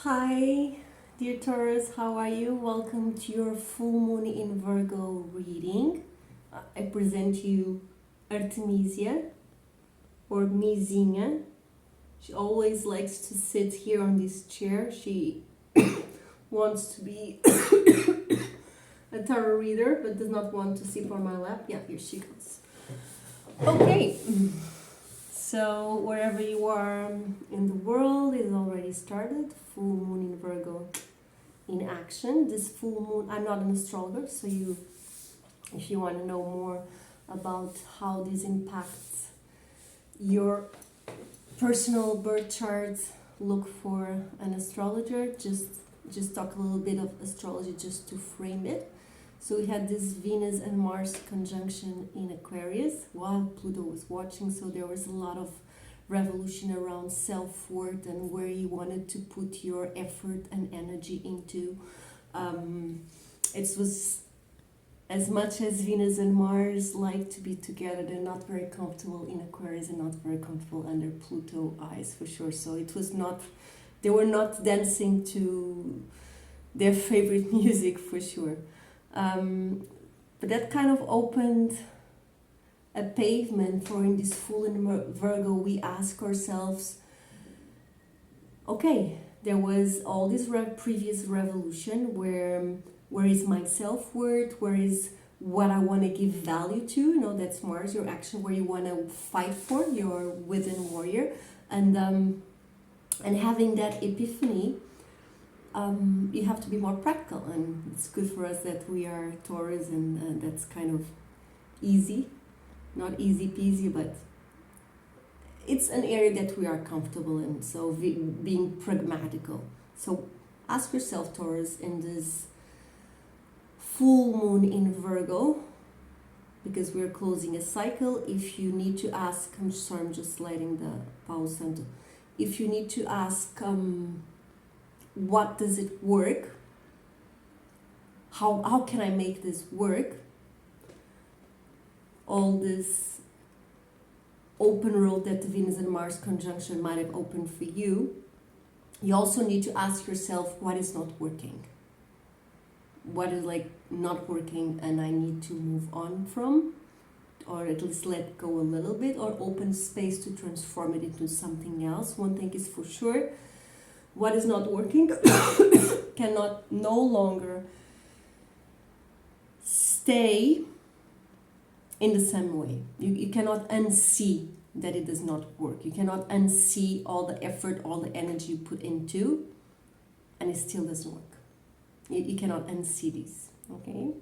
Hi, dear Taurus, how are you? Welcome to your full moon in Virgo reading. I present you Artemisia or Mizinha. She always likes to sit here on this chair. She wants to be a tarot reader but does not want to sit on my lap. Yeah, here she goes. Okay. So wherever you are in the world, it already started. Full moon in Virgo in action. This full moon, I'm not an astrologer, so if you want to know more about how this impacts your personal birth chart, look for an astrologer. Just talk a little bit of astrology just to frame it. So we had this Venus and Mars conjunction in Aquarius while Pluto was watching, so there was a lot of revolution around self-worth and where you wanted to put your effort and energy into. It was, as much as Venus and Mars like to be together, they're not very comfortable in Aquarius and not very comfortable under Pluto eyes for sure. So it was not, they were not dancing to their favorite music for sure. But that kind of opened a pavement for, in this full in Virgo, we ask ourselves, okay, there was all this previous revolution where is my self-worth, where is what I want to give value to, that's Mars, your action, where you want to fight for, your within warrior, and having that epiphany, you have to be more practical, and it's good for us that we are Taurus, and that's kind of easy, not easy peasy, but it's an area that we are comfortable in, so being pragmatical. So ask yourself, Taurus, in this full moon in Virgo, because we're closing a cycle, if you need to ask, I'm just letting the pause center, if you need to ask, what does it work? How can I make this work? All this open road that the Venus and Mars conjunction might have opened for you. You also need to ask yourself what is not working. What is not working and I need to move on from, or at least let go a little bit, or open space to transform it into something else. One thing is for sure, what is not working cannot no longer stay in the same way. You cannot unsee that it does not work. You cannot unsee all the effort, all the energy you put into, and it still doesn't work. You cannot unsee this, okay?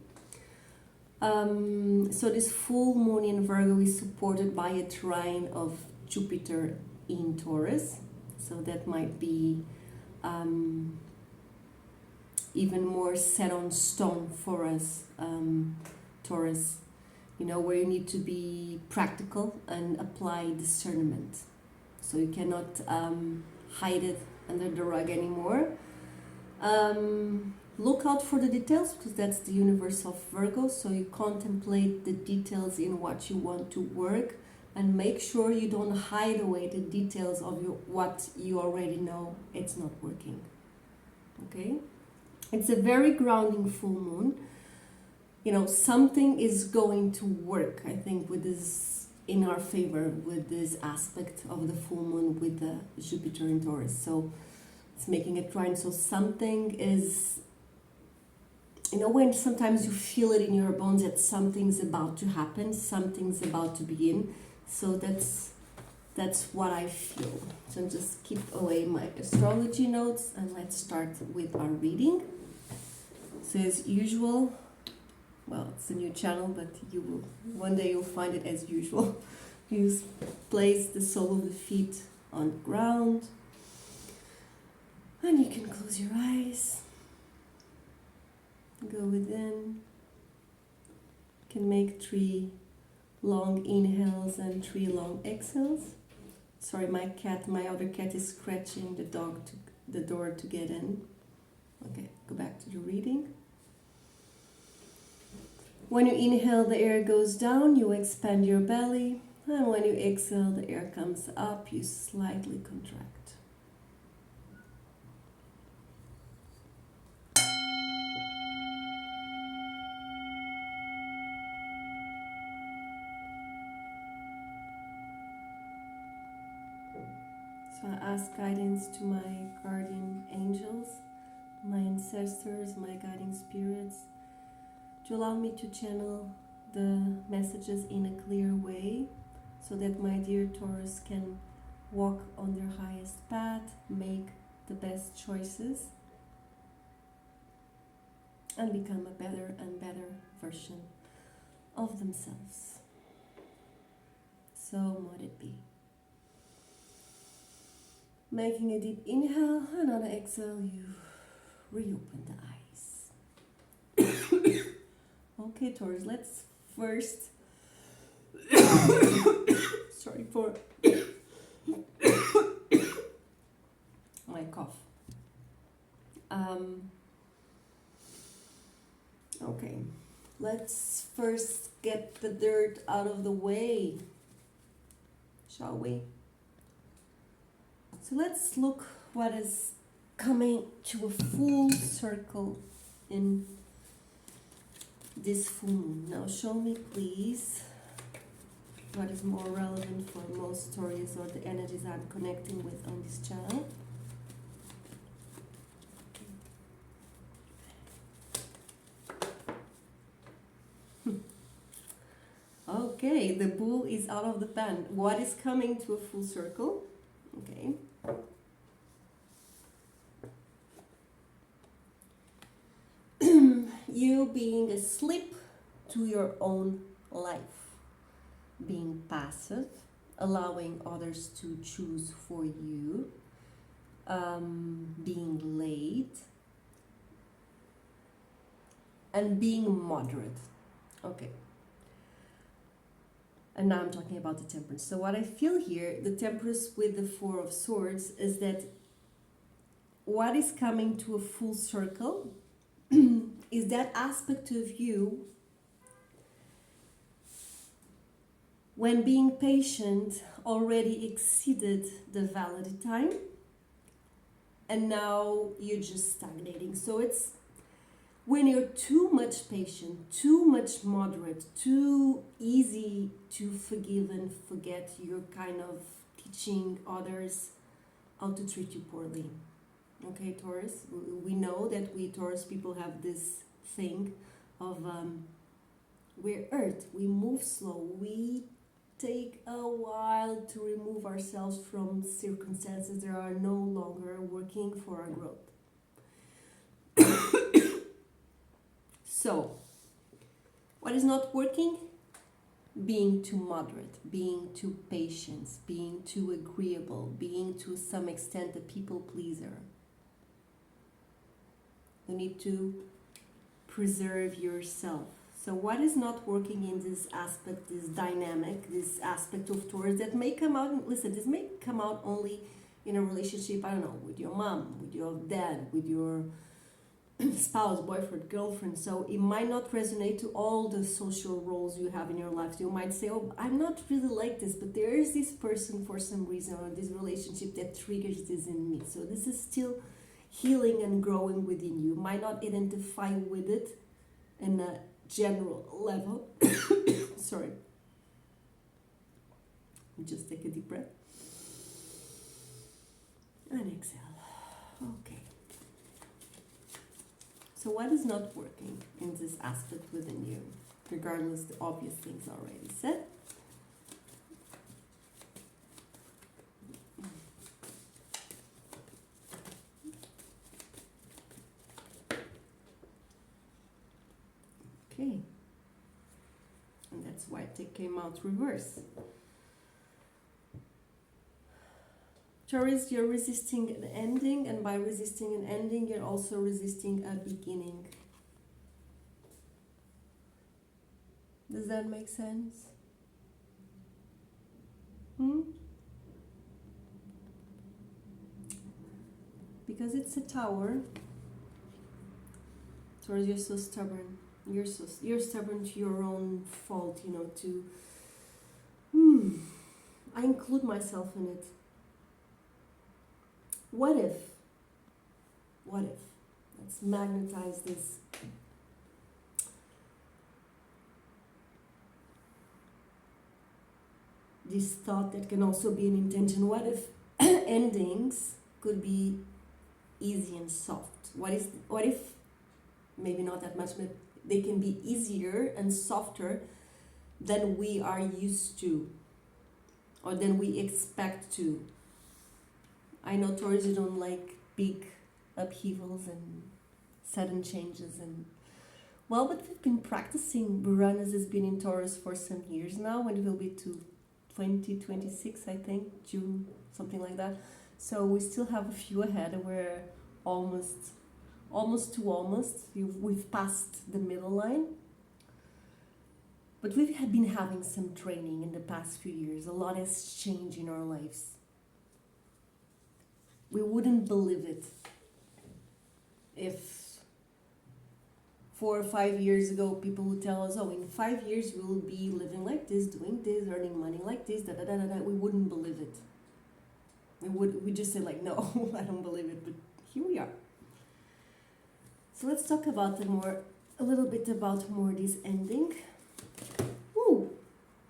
So this full moon in Virgo is supported by a trine of Jupiter in Taurus. So that might be even more set on stone for us, Taurus, where you need to be practical and apply discernment. So you cannot hide it under the rug anymore. Look out for the details, because that's the universe of Virgo. So you contemplate the details in what you want to work, and make sure you don't hide away the details of what you already know it's not working. Okay? It's a very grounding full moon. Something is going to work, I think, with this in our favor, with this aspect of the full moon with the Jupiter in Taurus. So it's making a trine. So something is, when sometimes you feel it in your bones that something's about to happen, something's about to begin. So that's what I feel. So just keep away my astrology notes, and let's start with our reading. So as usual, well, it's a new channel, but one day you'll find it as usual. You place the sole of the feet on the ground, and you can close your eyes. Go within. You can make 3 long inhales and 3 long exhales. Sorry, my other cat is scratching the door to get in. Okay, go back to the reading. When you inhale, the air goes down, you expand your belly, and when you exhale, the air comes up, you slightly contract. So I ask guidance to my guardian angels, my ancestors, my guiding spirits, to allow me to channel the messages in a clear way so that my dear Taurus can walk on their highest path, make the best choices, and become a better and better version of themselves. So might it be. Making a deep inhale and on an exhale, you reopen the eyes. Okay, Taurus, let's first. Sorry for my cough. Okay, let's first get the dirt out of the way, shall we? So let's look what is coming to a full circle in this full moon. Now show me please what is more relevant for most stories or the energies I'm connecting with on this channel. Okay, the bull is out of the pen. What is coming to a full circle? Okay. You being asleep to your own life, being passive, allowing others to choose for you, being late, and being moderate. Okay. And now I'm talking about the temperance. So what I feel here, the temperance with the Four of Swords, is that what is coming to a full circle is that aspect of you when being patient already exceeded the valid time and now you're just stagnating. So it's when you're too much patient, too much moderate, too easy to forgive and forget, you're kind of teaching others how to treat you poorly. Okay, Taurus, we know that we Taurus people have this thing of we're earth, we move slow, we take a while to remove ourselves from circumstances that are no longer working for our growth. So, what is not working? Being too moderate, being too patient, being too agreeable, being to some extent a people pleaser. You need to preserve yourself. So what is not working in this aspect, this dynamic, this aspect of Taurus that may come out, listen, this may come out only in a relationship, I don't know, with your mom, with your dad, with your spouse, boyfriend, girlfriend. So it might not resonate to all the social roles you have in your life. So you might say, oh, I'm not really like this, but there is this person for some reason or this relationship that triggers this in me. So this is still healing and growing within you. You might not identify with it in a general level. Sorry. Just take a deep breath. And exhale. Okay. So what is not working in this aspect within you? Regardless, the obvious things already said. Okay. And that's why it came out reverse. Taurus, you're resisting an ending, and by resisting an ending, you're also resisting a beginning. Does that make sense? Because it's a tower. Taurus, you're so stubborn. You're stubborn to your own fault, you know, I include myself in it. What if? Let's magnetize this. This thought that can also be an intention. What if endings could be easy and soft. What if maybe not that much, but they can be easier and softer than we are used to or than we expect to. I know Taurus, you don't like big upheavals and sudden changes, and well, but we've been practicing. Uranus has been in Taurus for some years now, and it will be to 2026, I think, June, something like that. So we still have a few ahead, and we're almost. We've passed the middle line. But we have been having some training in the past few years. A lot has changed in our lives. We wouldn't believe it if 4 or 5 years ago people would tell us, oh, in 5 years we will be living like this, doing this, earning money like this, da da da da da. We wouldn't believe it. We just say like, no, I don't believe it, but here we are. So let's talk about a little bit about more this ending. Ooh,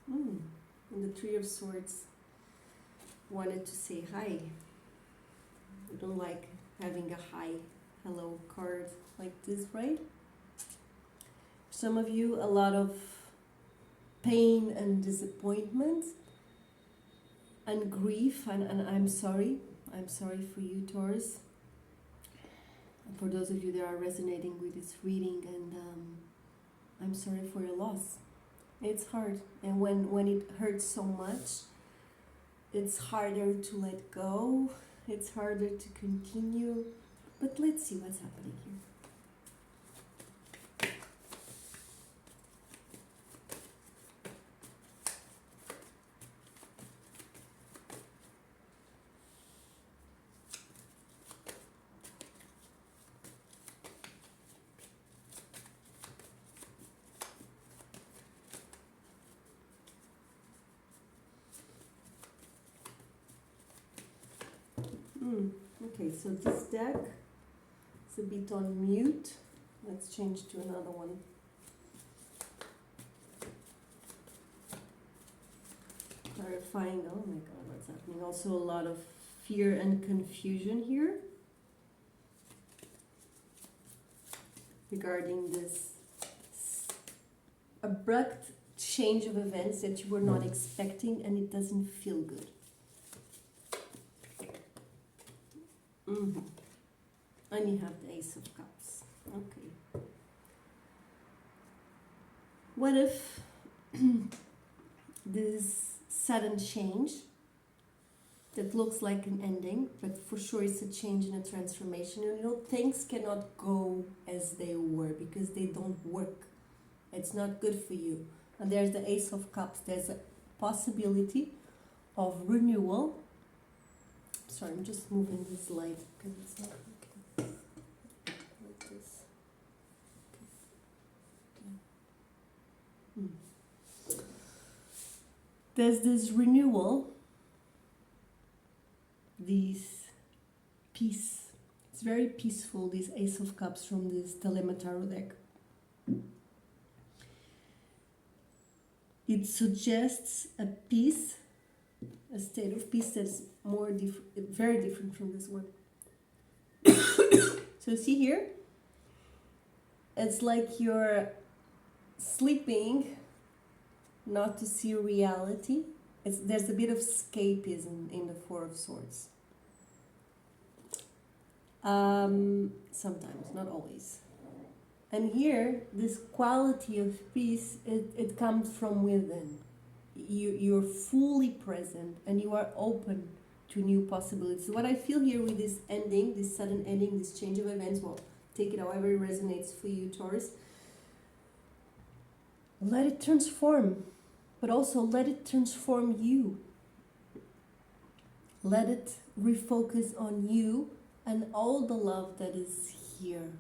and the Three of Swords wanted to say hi. I don't like having a hi, hello card like this, right? Some of you, a lot of pain and disappointment and grief, and I'm sorry. I'm sorry for you, Taurus. And for those of you that are resonating with this reading, and I'm sorry for your loss. It's hard, and when it hurts so much, it's harder to let go, it's harder to continue, but let's see what's happening here. Okay, so this deck is a bit on mute. Let's change to another one. Clarifying, oh my god, what's happening? Also a lot of fear and confusion here regarding this abrupt change of events that you were not expecting, and it doesn't feel good. And you have the Ace of Cups. Okay. What if this sudden change that looks like an ending, but for sure it's a change and a transformation? You know, things cannot go as they were because they don't work. It's not good for you. And there's the Ace of Cups. There's a possibility of renewal. Sorry, I'm just moving this light because it's not okay. Like this. Okay. There's this renewal, this peace. It's very peaceful, this Ace of Cups from this Dilemma Tarot deck. It suggests a peace, a state of peace that's very different from this one. So see here, it's like you're sleeping not to see reality. There's a bit of escapism in the Four of Swords. Sometimes, not always. And here, this quality of peace, it comes from within. You're fully present and you are open to new possibilities. What I feel here with this ending, this sudden ending, this change of events, well, take it however it resonates for you, Taurus. Let it transform, but also let it transform you. Let it refocus on you and all the love that is here,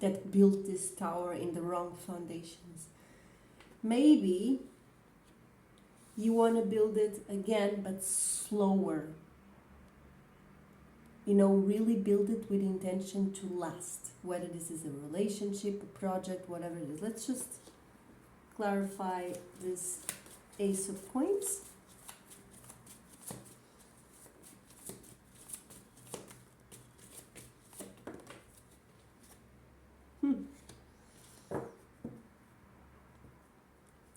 that built this tower in the wrong foundations. Maybe you want to build it again, but slower. You know, really build it with intention to last. Whether this is a relationship, a project, whatever it is. Let's just clarify this Ace of Coins.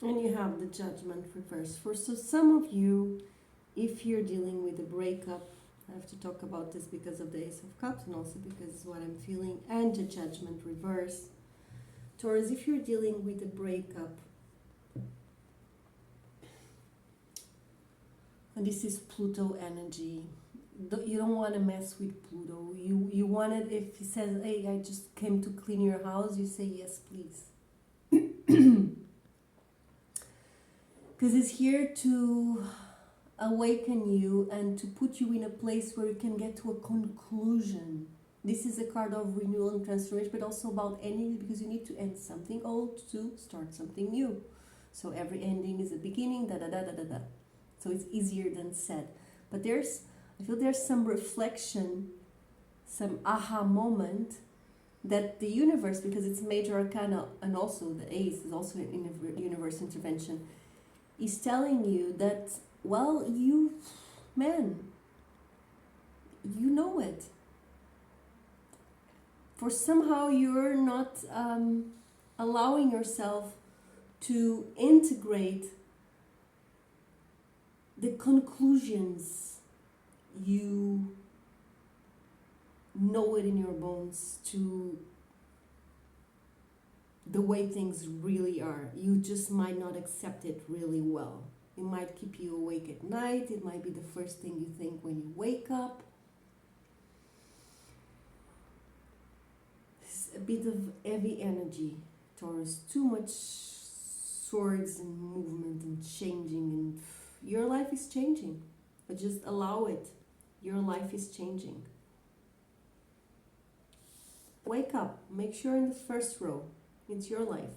And you have the Judgment reverse. For so some of you, if you're dealing with a breakup, I have to talk about this because of the Ace of Cups and also because it's what I'm feeling, and the Judgment reverse. Taurus, if you're dealing with a breakup, and this is Pluto energy, you don't want to mess with Pluto. You want it, if he says, hey, I just came to clean your house, you say, yes, please. Because it's here to awaken you and to put you in a place where you can get to a conclusion. This is a card of renewal and transformation, but also about ending, because you need to end something old to start something new. So every ending is a beginning, da da da da da da. So it's easier than said. But I feel there's some reflection, some aha moment that the universe, because it's major arcana and also the ace is also in universe intervention, is telling you that, well, you know it. For somehow you're not allowing yourself to integrate the conclusions. You know it in your bones to the way things really are. You just might not accept it really well. It might keep you awake at night. It might be the first thing you think when you wake up. It's a bit of heavy energy, Taurus. Too much swords and movement and changing, and your life is changing. But just allow it. Your life is changing. Wake up. Make sure in the first row. It's your life.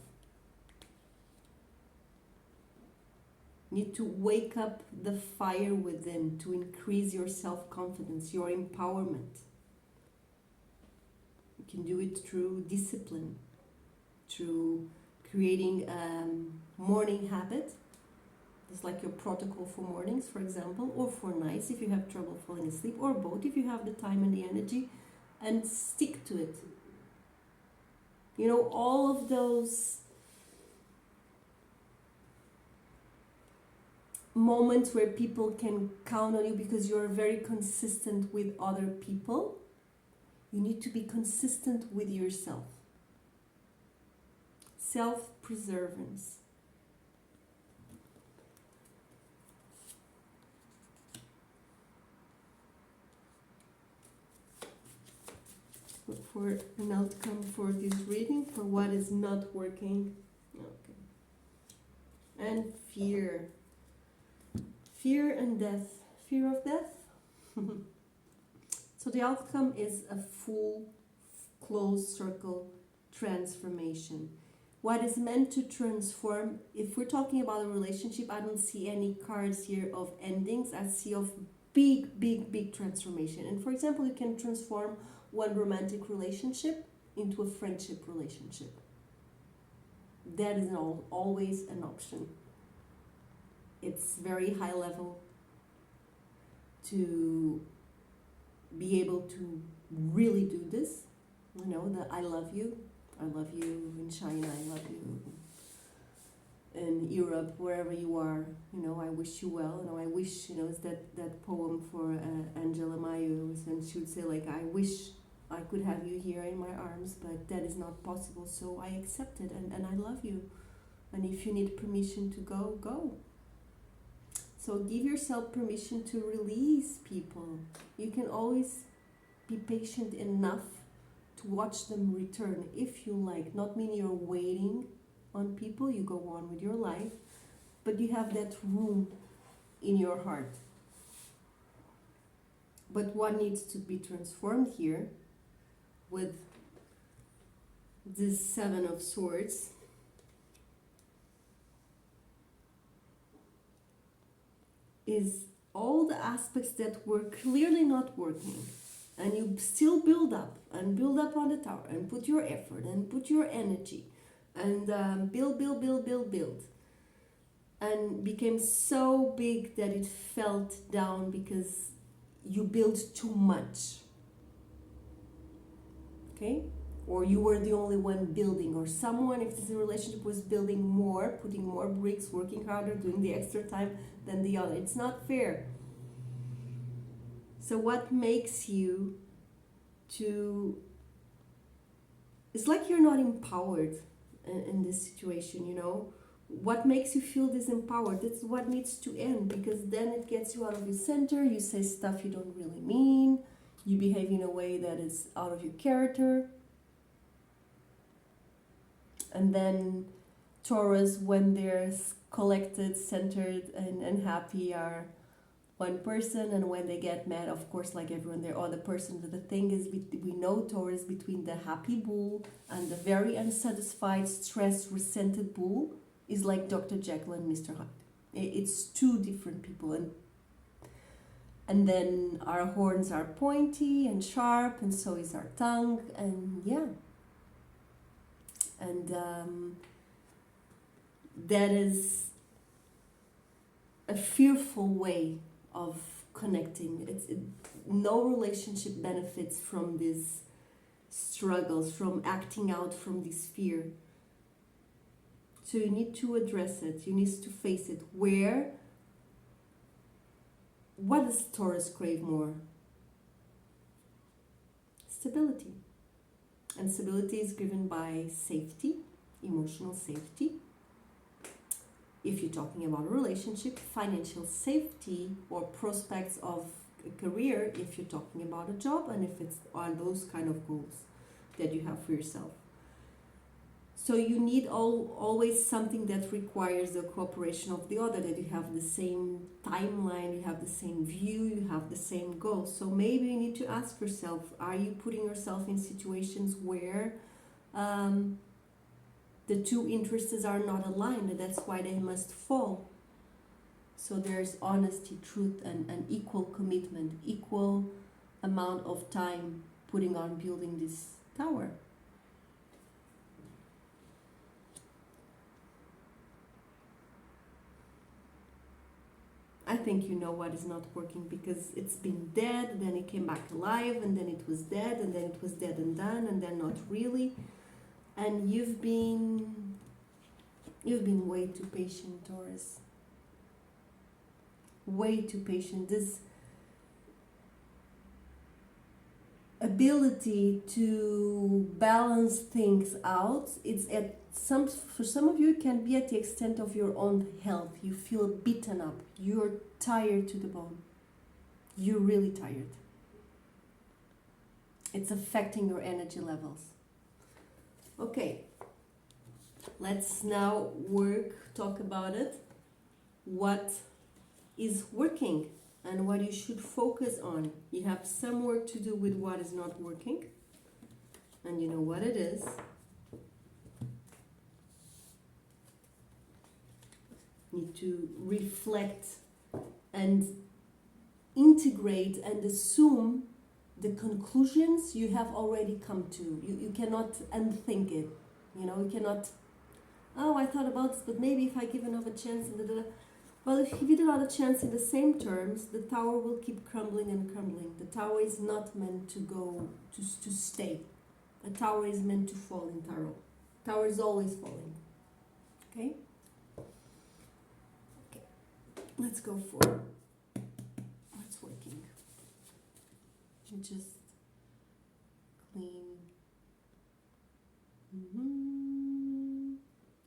You need to wake up the fire within to increase your self-confidence, your empowerment. You can do it through discipline, through creating a morning habit. It's like your protocol for mornings, for example, or for nights if you have trouble falling asleep, or both if you have the time and the energy, and stick to it. You know, all of those moments where people can count on you because you're very consistent with other people, you need to be consistent with yourself. Self-preservance. Look for an outcome for this reading, for what is not working. Okay. And fear. Fear and death. Fear of death? So the outcome is a full, closed circle transformation. What is meant to transform, if we're talking about a relationship, I don't see any cards here of endings. I see of big, big, big transformation. And for example, you can transform one romantic relationship into a friendship relationship. That is always an option. It's very high level to be able to really do this. You know, the I love you in China, I love you in Europe, wherever you are, you know, I wish you well. You know, I wish, you know, it's that poem for Angela Mayu, and she would say, like, I wish I could have you here in my arms, but that is not possible, so I accept it, and I love you. And if you need permission to go, go. So give yourself permission to release people. You can always be patient enough to watch them return if you like. Not mean you're waiting on people, you go on with your life, but you have that room in your heart. But what needs to be transformed here with this Seven of Swords is all the aspects that were clearly not working, and you still build up on the tower and put your effort and put your energy and build, and became so big that it fell down because you built too much. Okay, or you were the only one building, or someone, if this relationship, was building more, putting more bricks, working harder, doing the extra time than the other. It's not fair. So what makes you to... It's like you're not empowered in this situation, you know. What makes you feel disempowered? That's what needs to end, because then it gets you out of your center. You say stuff you don't really mean. You behave in a way that is out of your character. And then Taurus, when they're collected, centered, and happy, are one person. And when they get mad, of course, like everyone, they're other person. But the thing is, we know Taurus, between the happy bull and the very unsatisfied, stressed, resented bull, is like Dr. Jekyll and Mr. Hyde. It's two different people. And then our horns are pointy and sharp, and so is our tongue, and yeah. And that is a fearful way of connecting. No relationship benefits from these struggles, from acting out from this fear. So you need to address it. You need to face it. What does Taurus crave more? Stability. And stability is given by safety, emotional safety. If you're talking about a relationship, financial safety or prospects of a career, if you're talking about a job, and if it's on those kind of goals that you have for yourself. So you need always something that requires the cooperation of the other, that you have the same timeline, you have the same view, you have the same goal. So maybe you need to ask yourself, are you putting yourself in situations where the two interests are not aligned, and that's why they must fall? So there's honesty, truth, and equal commitment, equal amount of time putting on building this tower. I think you know what is not working, because it's been dead, then it came back alive, and then it was dead, and then it was dead and done, and then not really. And you've been way too patient, Taurus. Way too patient. This ability to balance things out, it's for some of you, it can be at the extent of your own health. You feel beaten up. You're tired to the bone. You're really tired. It's affecting your energy levels. Okay, let's now talk about it. What is working and what you should focus on. You have some work to do with what is not working, and you know what it is. Need to reflect and integrate and assume the conclusions you have already come to. You cannot unthink it. You know, you cannot, oh, I thought about this, but maybe if I give another chance, well, if you give it another chance in the same terms, the tower will keep crumbling and crumbling. The tower is not meant to go to stay. A tower is meant to fall in tarot. Tower is always falling. Okay? Let's go for what's working. Just clean.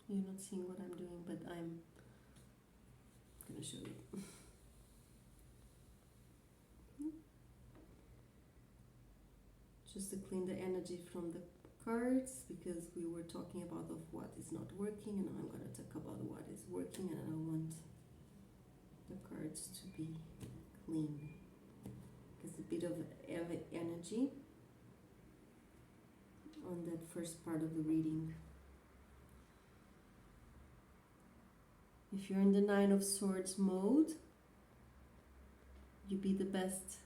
You're not seeing what I'm doing, but I'm going to show you. Just to clean the energy from the cards, because we were talking about what is not working, and I'm going to talk about what is working, and I want the cards to be clean. There's a bit of energy on that first part of the reading. If you're in the Nine of Swords mode, you be the best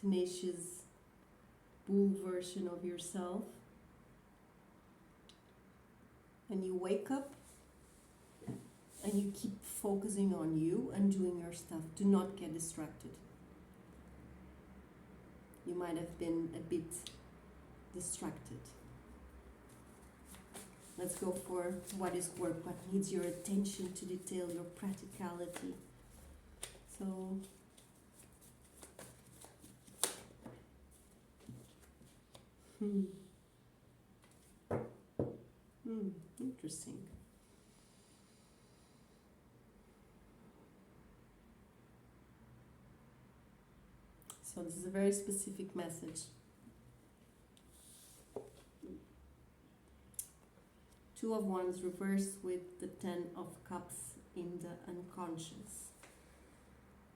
tenacious bull version of yourself, and you wake up and you keep focusing on you and doing your stuff. Do not get distracted. You might have been a bit distracted. Let's go for what is work, what needs your attention to detail, your practicality. So, interesting. So this is a very specific message. Two of Wands reversed with the Ten of Cups in the unconscious.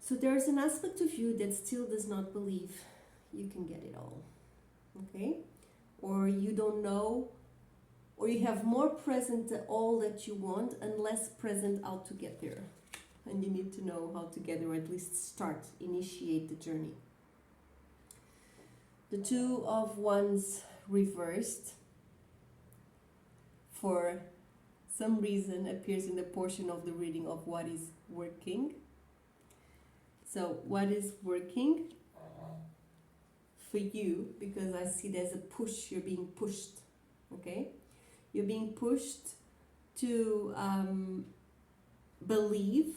So there's an aspect of you that still does not believe you can get it all. Okay? Or you don't know, or you have more present all that you want and less present how to get there. And you need to know how to get there, or at least start, initiate the journey. The Two of Wands reversed, for some reason, appears in the portion of the reading of what is working. So what is working for you, because I see there's a push, you're being pushed, okay? You're being pushed to believe,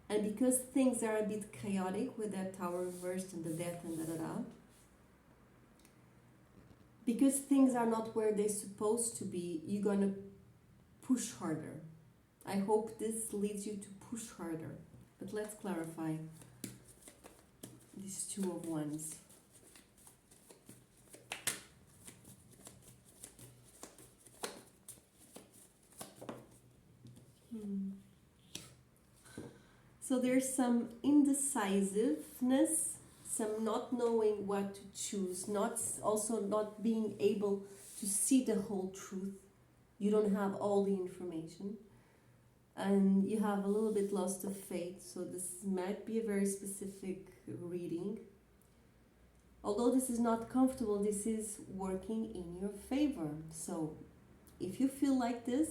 and because things are a bit chaotic with that Tower reversed and the Death and da-da-da, because things are not where they're supposed to be, you're gonna push harder. I hope this leads you to push harder. But let's clarify these Two of Wands. So there's some indecisiveness, some not knowing what to choose, also not being able to see the whole truth. You don't have all the information, and you have a little bit lost of faith. So this might be a very specific reading. Although this is not comfortable, this is working in your favor. So if you feel like this,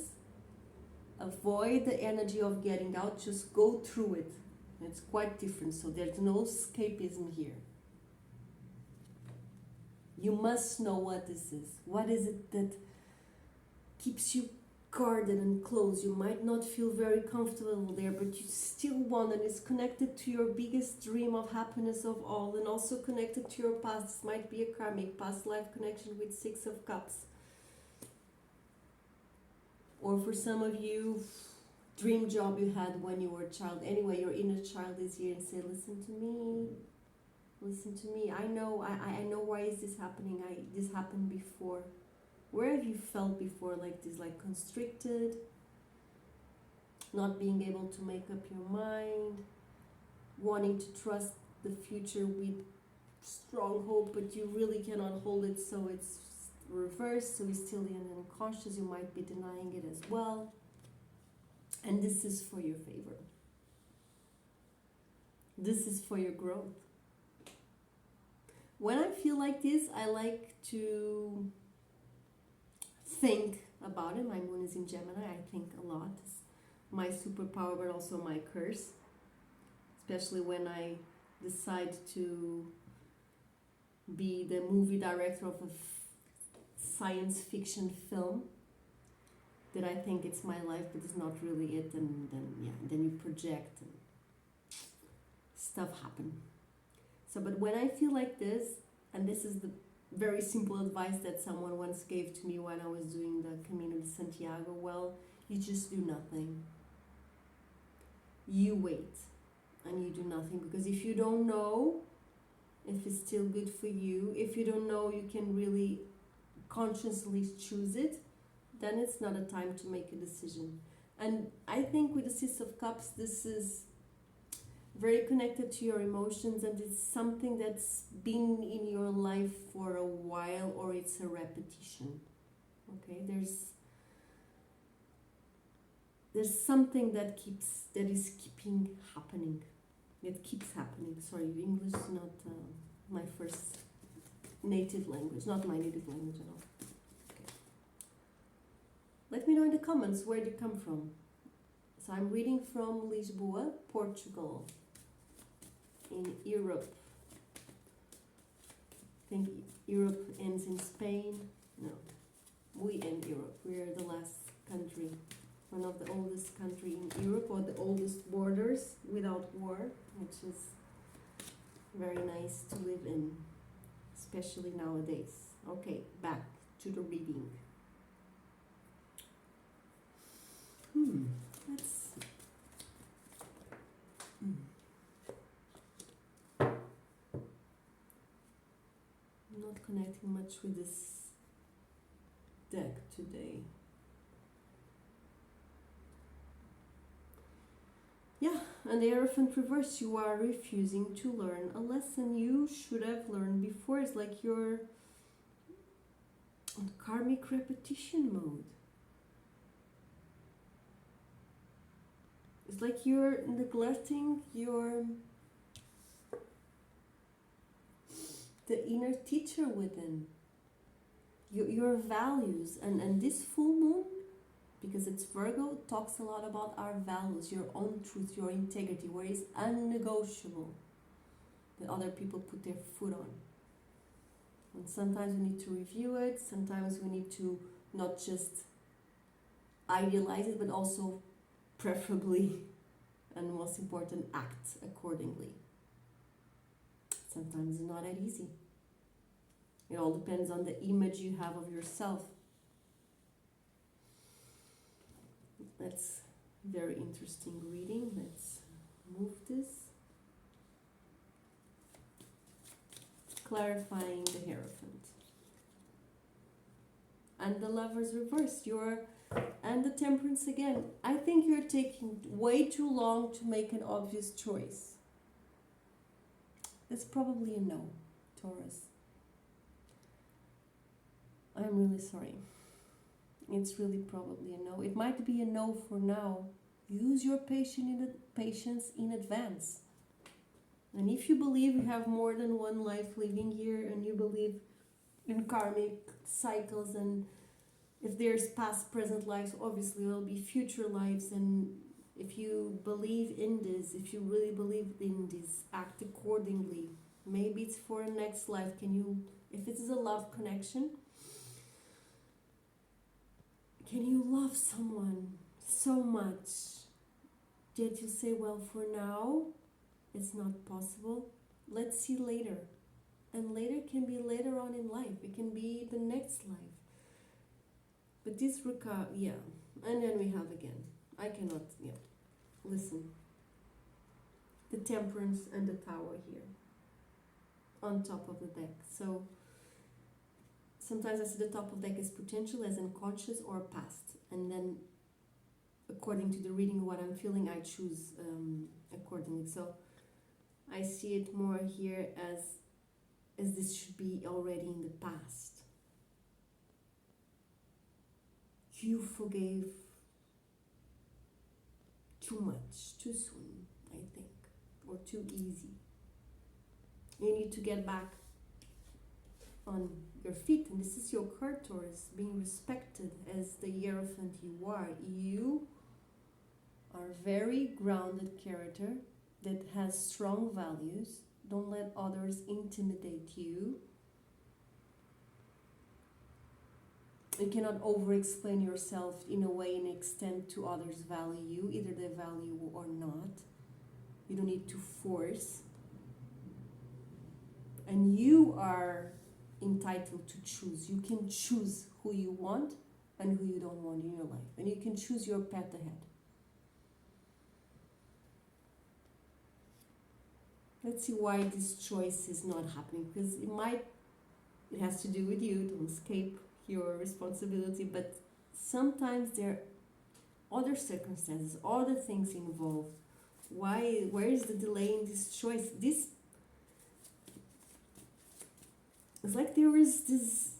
avoid the energy of getting out, just go through it. It's quite different, so there's no escapism here. You must know what this is. What is it that keeps you guarded and closed? You might not feel very comfortable there, but you still want, and it's connected to your biggest dream of happiness of all, and also connected to your past. This might be a karmic past life connection with Six of Cups. Or for some of you, dream job you had when you were a child. Anyway, your inner child is here and say, listen to me. Listen to me. I know why is this happening. This happened before. Where have you felt before like this? Like constricted, not being able to make up your mind, wanting to trust the future with strong hope, but you really cannot hold it, so it's reversed, so it's still in the unconscious. You might be denying it as well. And this is for your favor. This is for your growth. When I feel like this, I like to think about it. My moon is in Gemini. I think a lot. It's my superpower, but also my curse. Especially when I decide to be the movie director of a science fiction film that I think it's my life, but it's not really it, and then you project and stuff happen. So, but when I feel like this, and this is the very simple advice that someone once gave to me when I was doing the Camino de Santiago, well, you just do nothing. You wait and you do nothing, because if you don't know if it's still good for you, if you don't know you can really consciously choose it, then it's not a time to make a decision. And I think with the Six of Cups, this is very connected to your emotions, and it's something that's been in your life for a while, or it's a repetition. Okay, there's something that is keeping happening. It keeps happening. Sorry, English is not my first native language, not my native language at all. Let me know in the comments where you come from. So I'm reading from Lisboa, Portugal, in Europe. think Europe ends in Spain. No, we end Europe. We are the last country, one of the oldest country in Europe, or the oldest borders without war, which is very nice to live in, especially nowadays. Okay, back to the reading. Let's. I'm not connecting much with this deck today. Yeah, and the Hierophant reverse, you are refusing to learn a lesson you should have learned before. It's like you're on karmic repetition mode. It's like you're neglecting the inner teacher within, your values, and this full moon, because it's Virgo, talks a lot about our values, your own truth, your integrity, where it's unnegotiable that other people put their foot on. And sometimes we need to review it, sometimes we need to not just idealize it, but also preferably, and most important, act accordingly. Sometimes it's not that easy. It all depends on the image you have of yourself. That's very interesting reading. Let's move this. Clarifying the Hierophant. And the Lover's reverse. And the Temperance again. I think you're taking way too long to make an obvious choice. It's probably a no, Taurus. I'm really sorry. It's really probably a no. It might be a no for now. Use your patience in advance. And if you believe you have more than one life living here, and you believe in karmic cycles, and if there's past, present lives, obviously there will be future lives. And if you believe in this, if you really believe in this, act accordingly. Maybe it's for a next life. If it is a love connection, can you love someone so much that you say, well, for now, it's not possible. Let's see later. And later can be later on in life. It can be the next life. But this yeah. And then we have again. I cannot, yeah. Listen. The Temperance and the Tower here. On top of the deck. So sometimes I see the top of the deck as potential, as unconscious or past. And then according to the reading, what I'm feeling, I choose accordingly. So I see it more here as this should be already in the past. You forgave too much, too soon, I think, or too easy. You need to get back on your feet, and this is your card, Taurus, being respected as the Hierophant you are. You are a very grounded character that has strong values. Don't let others intimidate you. You cannot over-explain yourself in a way and extent to others value you, either they value you or not. You don't need to force. And you are entitled to choose. You can choose who you want and who you don't want in your life. And you can choose your path ahead. Let's see why this choice is not happening. Because it has to do with you. Don't escape your responsibility. But sometimes there are other circumstances, other things involved. Where is the delay in this choice? It's like there is this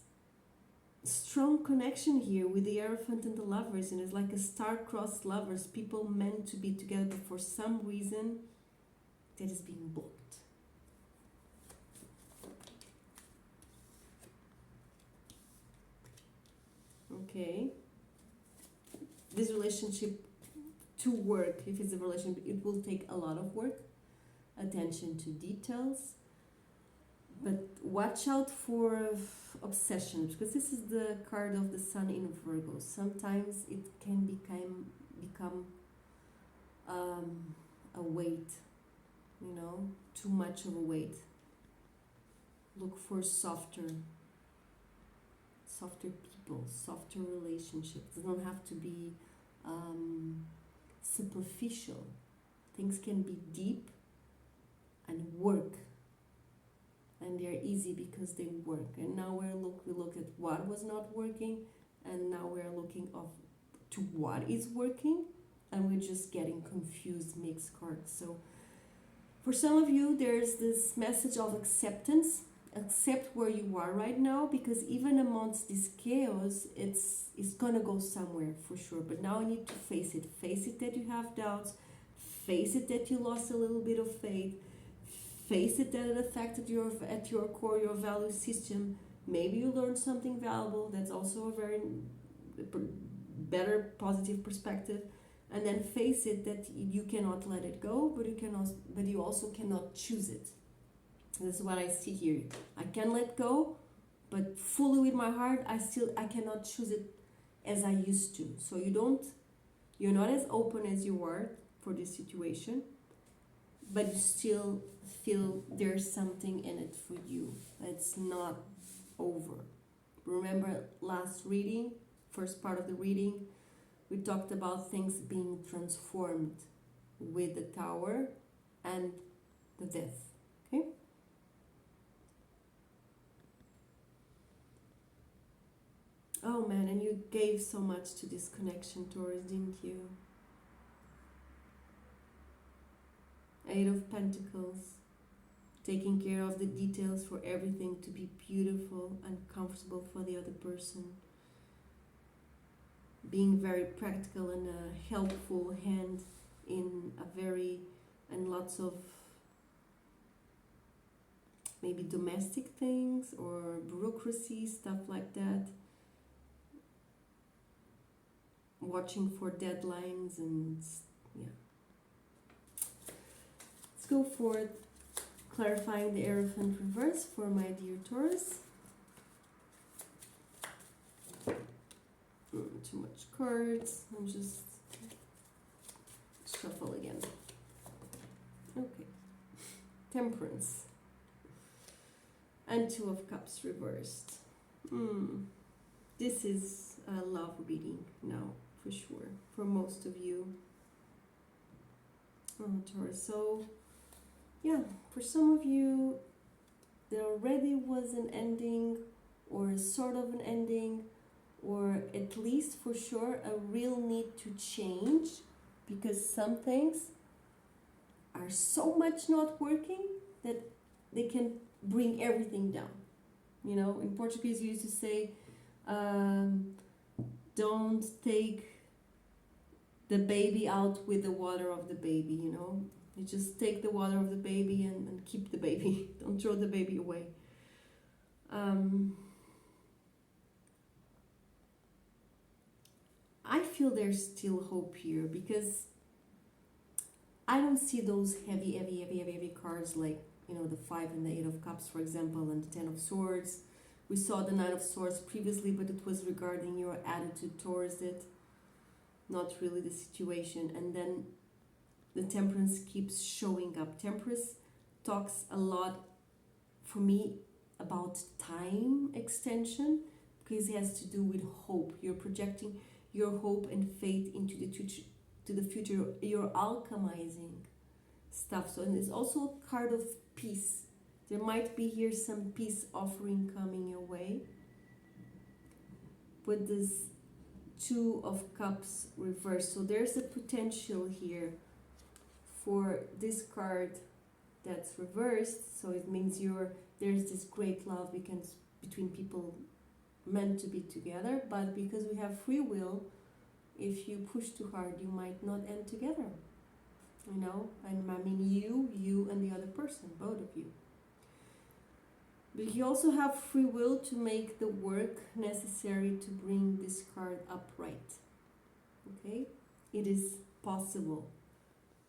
strong connection here with the Hierophant and the Lovers, and it's like a star-crossed lovers, people meant to be together, but for some reason that is being blocked. Okay. This relationship to work, if it's a relationship, it will take a lot of work, attention to details, But watch out for obsession, because this is the card of the Sun in Virgo. Sometimes it can become a weight, too much of a weight. Look for softer people, softer relationships. They don't have to be superficial. Things can be deep and work, and they're easy because they work. And now we look at what was not working, and now we're looking to what is working, and we're just getting confused mixed cards. So for some of you, there's this message of acceptance. Accept where you are right now, because even amongst this chaos, it's gonna go somewhere for sure. But now I need to face it. Face it that you have doubts. Face it that you lost a little bit of faith. Face it that it affected at your core, your value system. Maybe you learned something valuable. That's also a very better, positive perspective. And then face it that you cannot let it go, but you also cannot choose it. This is what I see here. I can let go, but fully with my heart, I cannot choose it as I used to. So you're not as open as you were for this situation, but you still feel there's something in it for you. It's not over. Remember last reading, first part of the reading, we talked about things being transformed with the Tower and the Death. Okay? Oh man, and you gave so much to this connection, Taurus, didn't you? Eight of Pentacles, taking care of the details for everything to be beautiful and comfortable for the other person. Being very practical and a helpful hand and lots of maybe domestic things or bureaucracy, stuff like that. Watching for deadlines and yeah. Let's go for clarifying the Hierophant reverse for my dear Taurus. Too much cards. I'm just shuffle again. Okay. Temperance. And Two of Cups reversed. This is a love reading now, for sure, for most of you. Oh, Taurus. So, yeah, for some of you, there already was an ending, or sort of an ending, or at least for sure a real need to change, because some things are so much not working that they can bring everything down. In Portuguese we used to say, don't take the baby out with the water of the baby, You just take the water of the baby and keep the baby. Don't throw the baby away. I feel there's still hope here, because I don't see those heavy cards like, the 5 and the 8 of Cups, for example, and the 10 of Swords. We saw the 9 of Swords previously, but it was regarding your attitude towards it, not really the situation. And then the Temperance keeps showing up. Temperance talks a lot, for me, about time extension, because it has to do with hope. You're projecting your hope and faith into the future. You're alchemizing stuff. So, and it's also a card of peace. There might be here some peace offering coming your way. With this 2 of Cups reversed. So there's a potential here for this card that's reversed. So it means there's this great love between people meant to be together, but because we have free will, if you push too hard, you might not end together. And I mean you and the other person, both of you. But you also have free will to make the work necessary to bring this card upright. Okay? It is possible.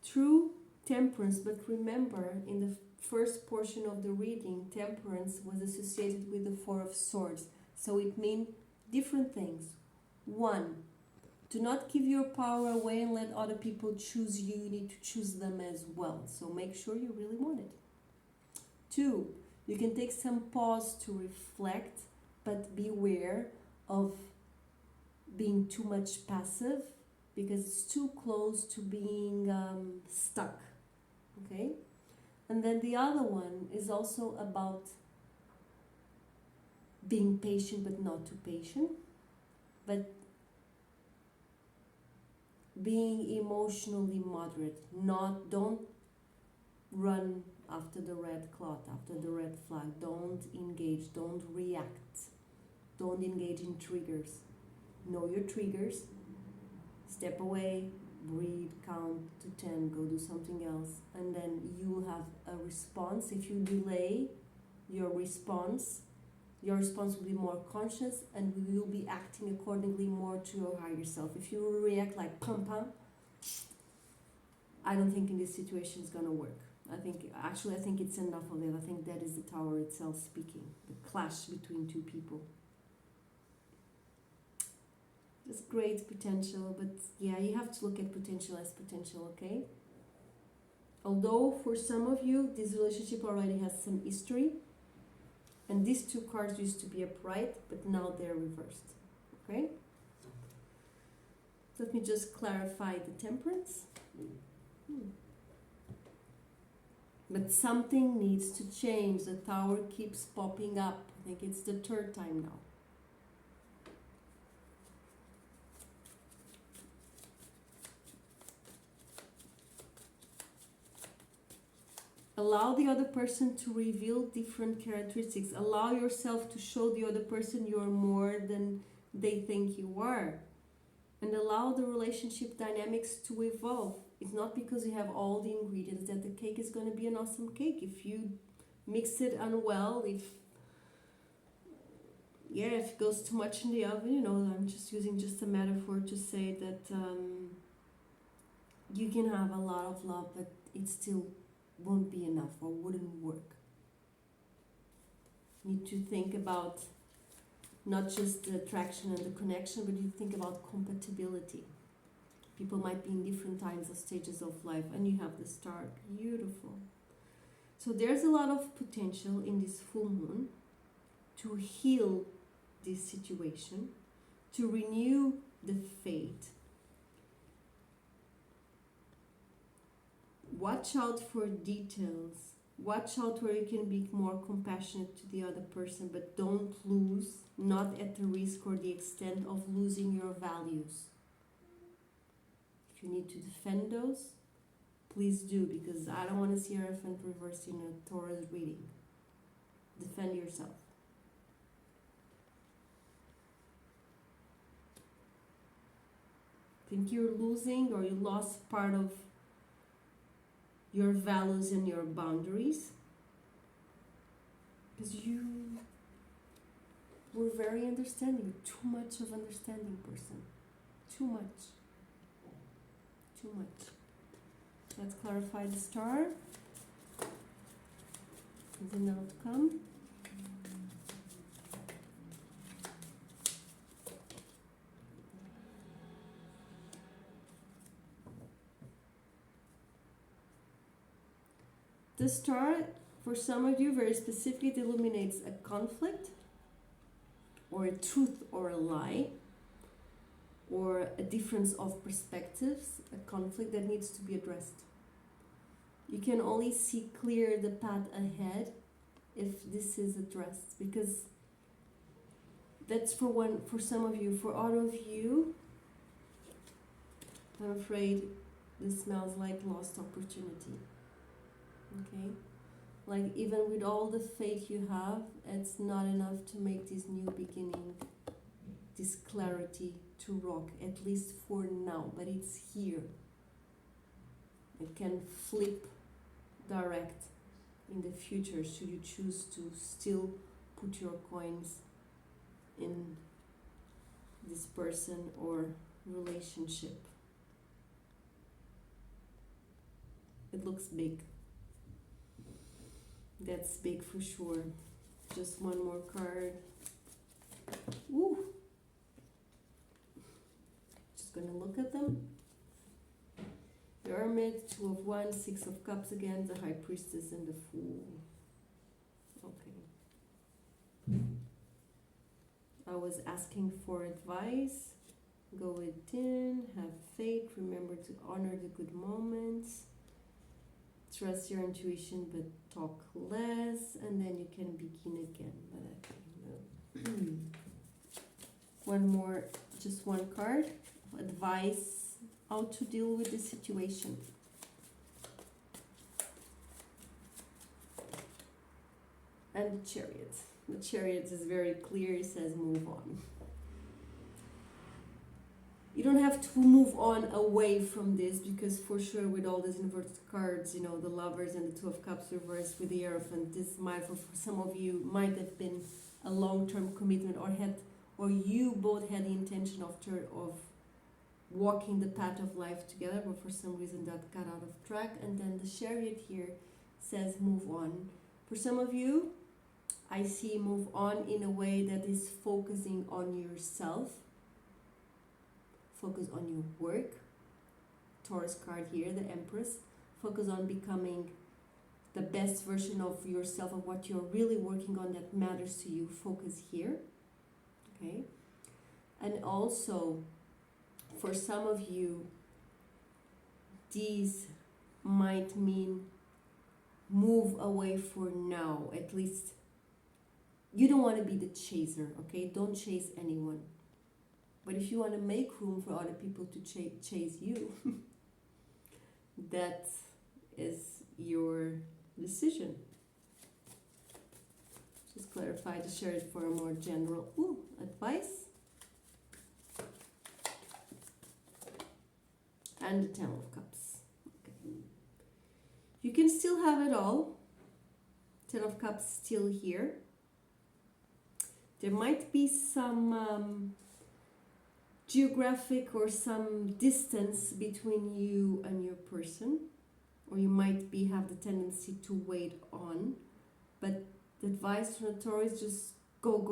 True Temperance, but remember, in the first portion of the reading, temperance, was associated with the Four of Swords. So it means different things. One, do not give your power away and let other people choose you. You need to choose them as well. So make sure you really want it. Two, you can take some pause to reflect, but beware of being too much passive because it's too close to being stuck. Okay? And then the other one is also about being patient but not too patient, but being emotionally moderate. Don't run after the red cloth, after the red flag. Don't engage, don't react, don't engage in triggers. Know your triggers, step away, breathe, count to 10, go do something else, and then you will have a response. If you delay your response will be more conscious, and we will be acting accordingly more to your higher self. If you react like pum pum, I don't think in this situation it's gonna work. I think it's enough of it. I think that is the tower itself speaking, the clash between two people. There's great potential, but yeah, you have to look at potential as potential, okay? Although for some of you, this relationship already has some history, and these two cards used to be upright, but now they're reversed, okay? Let me just clarify the temperance. But something needs to change. The tower keeps popping up. I think it's the third time now. Allow the other person to reveal different characteristics. Allow yourself to show the other person you're more than they think you are. And allow the relationship dynamics to evolve. It's not because you have all the ingredients that the cake is going to be an awesome cake. If you mix it unwell, if it goes too much in the oven, I'm just using just a metaphor to say that you can have a lot of love, but it still won't be enough or wouldn't work. You need to think about not just the attraction and the connection, but you think about compatibility. People might be in different times or stages of life, and you have the star. Beautiful. So there's a lot of potential in this full moon to heal this situation, to renew the faith. Watch out for details. Watch out where you can be more compassionate to the other person, but don't lose, not at the risk or the extent of losing your values. If you need to defend those, please do, because I don't want to see Hierophant reversed in a Taurus reading. Defend yourself. Think you're losing or you lost part of your values and your boundaries, because you were very understanding, too much of understanding person, too much. Let's clarify the star and the outcome. The star, for some of you, very specifically, it illuminates a conflict or a truth or a lie or a difference of perspectives, a conflict that needs to be addressed. You can only see clear the path ahead if this is addressed, because that's for some of you. For all of you, I'm afraid this smells like lost opportunity. Okay, like even with all the faith you have, it's not enough to make this new beginning, this clarity to rock, at least for now, but it's here. It can flip direct in the future should you choose to still put your coins in this person or relationship. It looks big. That's big for sure. Just one more card. Ooh. Just gonna look at them. The Hermit, Two of Wands, Six of Cups again, the High Priestess, and the Fool. Okay. I was asking for advice. Go within, have faith, remember to honor the good moments. Trust your intuition, but talk less, and then you can begin again. But I think no. One more, just one card. Advice how to deal with the situation. And the Chariot. The Chariot is very clear. It says move on. You don't have to move on away from this, because for sure with all these inverted cards, you know, the Lovers and the Two of Cups reversed with the Hierophant, this might, for some of you, might have been a long-term commitment, or you both had the intention of walking the path of life together, but for some reason that got out of track. And then the Chariot here says move on. For some of you, I see move on in a way that is focusing on yourself. Focus on your work. Taurus card here, the Empress. Focus on becoming the best version of yourself, of what you're really working on that matters to you. Focus here. Okay. And also, for some of you, these might mean move away for now. At least you don't want to be the chaser, okay? Don't chase anyone. But if you want to make room for other people to chase you, that is your decision. Just clarify to share it for a more general advice. And the Ten of Cups. Okay. You can still have it all. Ten of Cups still here. There might be some geographic or some distance between you and your person, or you might have the tendency to wait on. But the advice from the Taurus is just go,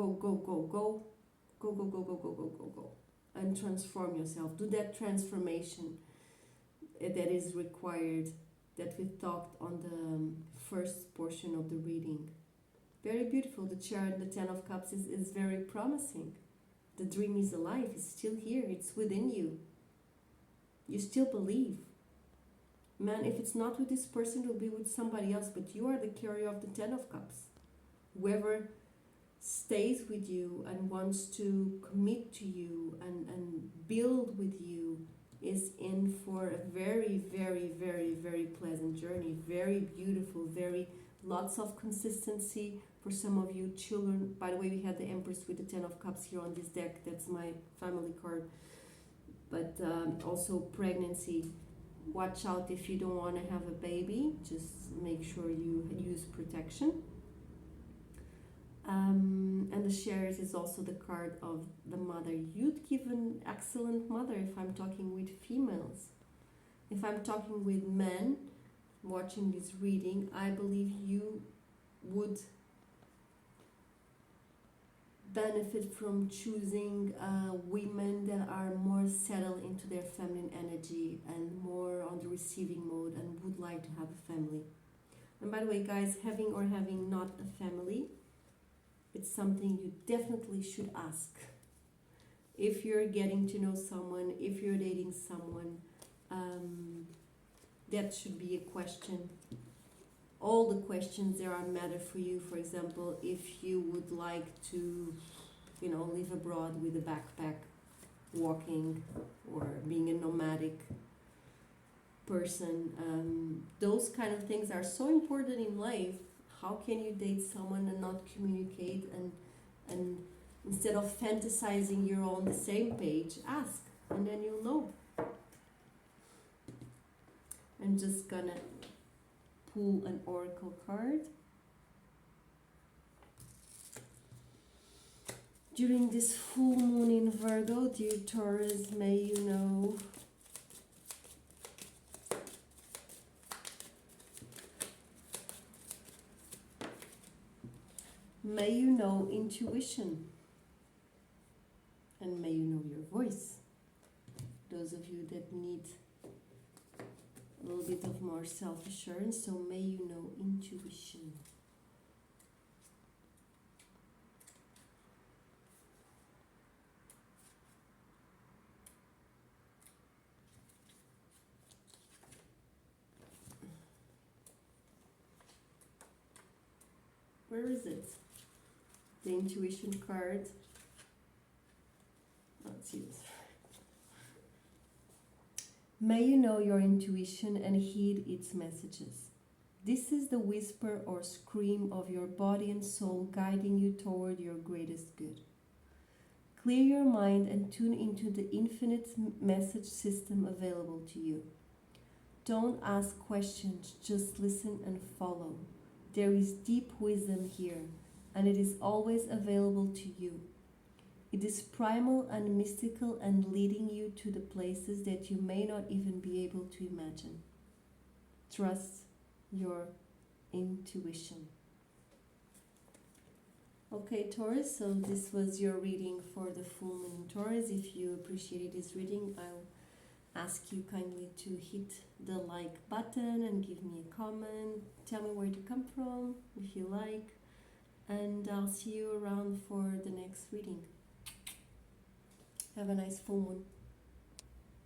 and transform yourself. Do that transformation that is required, that we talked on the first portion of the reading. Very beautiful. The Chariot, the Ten of Cups is very promising. The dream is alive. It's still here. It's within you. You still believe. Man, if it's not with this person, it will be with somebody else. But you are the carrier of the Ten of Cups. Whoever stays with you and wants to commit to you and build with you is in for a very, very, very, very pleasant journey. Very beautiful. Lots of consistency. For some of you, children. By the way, we had the Empress with the Ten of Cups here on this deck. That's my family card. But also pregnancy. Watch out if you don't want to have a baby. Just make sure you use protection. And the Chariot is also the card of the mother. You'd give an excellent mother if I'm talking with females. If I'm talking with men watching this reading, I believe you would benefit from choosing women that are more settled into their feminine energy and more on the receiving mode and would like to have a family. And by the way, guys, having or having not a family, it's something you definitely should ask. If you're getting to know someone, if you're dating someone, that should be a question. All the questions there are matter for you. For example, if you would like to, live abroad with a backpack, walking, or being a nomadic person, those kind of things are so important in life. How can you date someone and not communicate? And instead of fantasizing you're on the same page, ask, and then you'll know. I'm just gonna pull an oracle card. During this full moon in Virgo, dear Taurus, may you know May you know intuition. And may you know your voice. Those of you that need a little bit of more self-assurance, so may you know intuition. Where is it? The intuition card. Let's see this. May you know your intuition and heed its messages. This is the whisper or scream of your body and soul guiding you toward your greatest good. Clear your mind and tune into the infinite message system available to you. Don't ask questions, just listen and follow. There is deep wisdom here, and it is always available to you. It is primal and mystical and leading you to the places that you may not even be able to imagine. Trust your intuition. Okay, Taurus, so this was your reading for the full moon Taurus. If you appreciated this reading, I'll ask you kindly to hit the like button and give me a comment. Tell me where you come from, if you like. And I'll see you around for the next reading. Have a nice full moon.